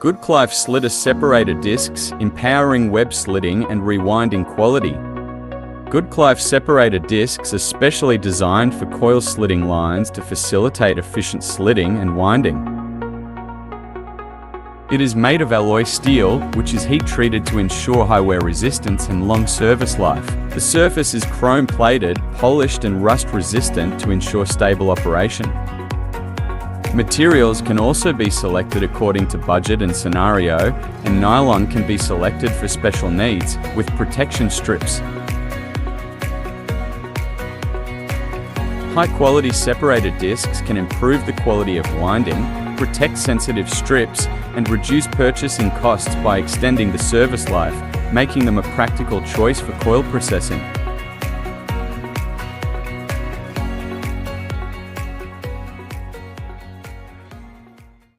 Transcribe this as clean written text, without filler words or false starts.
Goodklife Slitter separator discs, empowering web slitting and rewinding quality. Goodklife separator discs are specially designed for coil slitting lines to facilitate efficient slitting and winding. It is made of alloy steel, which is heat-treated to ensure high wear resistance and long service life. The surface is chrome-plated, polished and rust-resistant to ensure stable operation. Materials can also be selected according to budget and scenario, and nylon can be selected for special needs, with protection strips. High-quality separator discs can improve the quality of winding, protect sensitive strips, and reduce purchasing costs by extending the service life, making them a practical choice for coil processing.